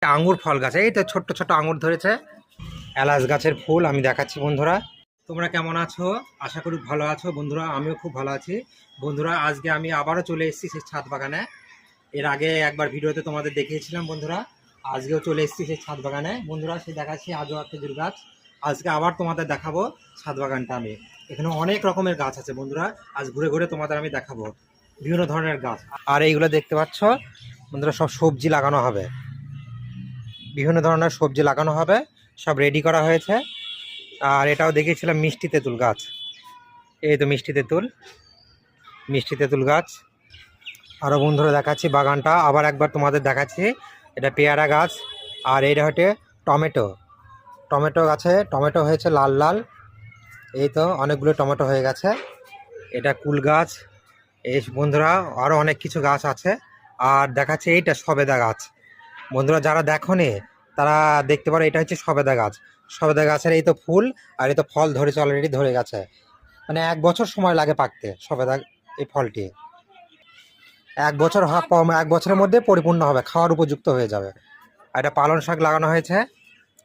আঙ্গুর ফল গাছ, এই তো ছোট্ট ছোট্ট আঙ্গুর ধরেছে। এলাচ গাছের ফুল আমি দেখাচ্ছি বন্ধুরা। তোমরা কেমন আছো? আশা করি ভালো আছো বন্ধুরা। আমিও খুব ভালো আছি বন্ধুরা। আজকে আমি আবারও চলে এসেছি সেই ছাদ বাগানে। এর আগে একবার ভিডিওতে তোমাদের দেখিয়েছিলাম বন্ধুরা। আজকেও চলে এসেছি সেই ছাদ বাগানে বন্ধুরা। সেই দেখাচ্ছি আজও খেজুর গাছ। আজকে আবার তোমাদের দেখাবো ছাদ বাগানটা। আমি এখানে অনেক রকমের গাছ আছে বন্ধুরা। আজ ঘুরে ঘুরে তোমাদের আমি দেখাবো বিভিন্ন ধরনের গাছ। আর এইগুলো দেখতে পাচ্ছ বন্ধুরা, সব সবজি লাগানো হবে। বিভিন্ন ধরনের সবজি লাগানো হবে, সব রেডি করা হয়েছে। আর এটাও দেখিয়েছিলাম মিষ্টি তেঁতুল গাছ। এই তো মিষ্টি তেঁতুল গাছ। আরও বন্ধুরা দেখাচ্ছি বাগানটা আবার একবার তোমাদের দেখাচ্ছি। এটা পেয়ারা গাছ। আর এইটা হচ্ছে টমেটো গাছে টমেটো হয়েছে লাল লাল। এই তো অনেকগুলো টমেটো হয়ে গেছে। এটা কুল গাছ। এই বন্ধুরা আরও অনেক কিছু গাছ আছে। আর দেখাচ্ছে এইটা সবেদা গাছ বন্ধুরা। যারা দেখোনি তারা দেখতে পারো, এটা হচ্ছে সবেদা গাছ। সবেদা গাছের এই তো ফুল আর এই তো ফল ধরেছে, অলরেডি ধরে গেছে। মানে 1 বছর সময় লাগে পাকতে সবেদা এই ফলটি। 1 বছর কম, 1 বছরের মধ্যে পরিপূর্ণ হবে, খাওয়ার উপযুক্ত হয়ে যাবে। আর এটা পালং শাক লাগানো হয়েছে।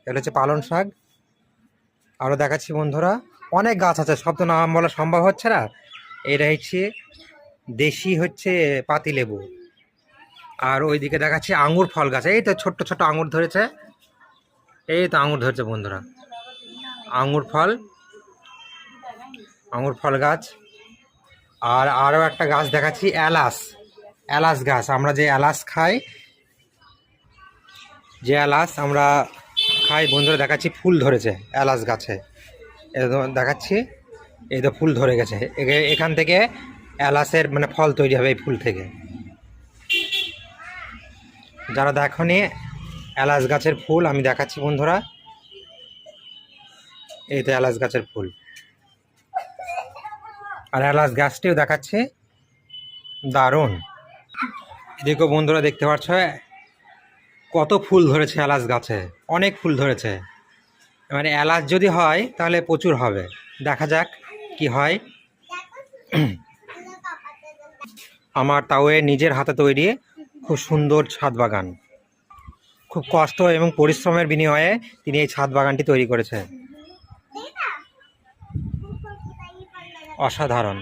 এটা হচ্ছে পালং শাক। আরও দেখাচ্ছি বন্ধুরা অনেক গাছ আছে, সব তো নাম বলা সম্ভব হচ্ছে না। এটা হচ্ছে দেশি পাতিলেবু। আর ওইদিকে দেখাচ্ছি আঙ্গুর ফল গাছ। এই তো ছোট্ট ছোট্ট আঙ্গুর ধরেছে। এই তো আঙ্গুর ধরেছে বন্ধুরা, আঙ্গুর ফল গাছ। আর আরও একটা গাছ দেখাচ্ছি এলাচ গাছ। আমরা যে এলাচ খাই, বন্ধুরা দেখাচ্ছি ফুল ধরেছে এলাচ গাছে। দেখাচ্ছি এই তো ফুল ধরে গেছে। এখান থেকে এলাচের মানে ফল তৈরি হবে এই ফুল থেকে। যারা দেখোনি এলাচ গাছের ফুল আমি দেখাচ্ছি বন্ধুরা। এই তো এলাচ গাছের ফুল। আর এলাচ গাছটিও দেখাচ্ছি, দারুণ। দেখো বন্ধুরা, দেখতে পাচ্ছ কত ফুল ধরেছে এলাচ গাছে, অনেক ফুল ধরেছে। মানে এলাচ যদি হয় তাহলে প্রচুর হবে। দেখা যাক কি হয়। আমার তাও নিজের হাতে তৈরি খুব সুন্দর ছাদ বাগান। খুব কষ্ট এবং পরিশ্রমের বিনিময়ে তিনি এই ছাদ বাগানটি তৈরি করেছে। অসাধারণ।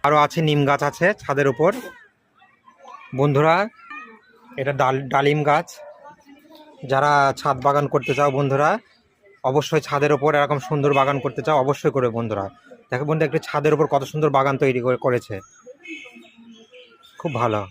আরও আছে নিম গাছ আছে ছাদের উপর বন্ধুরা। এটা ডালিম গাছ। যারা ছাদ বাগান করতে চাও বন্ধুরা, অবশ্যই ছাদের ওপর এরকম সুন্দর বাগান করতে চাও, অবশ্যই করবে বন্ধুরা। দেখো বন্ধু, একটু ছাদের ওপর কত সুন্দর বাগান তৈরি করেছে, খুব ভালো।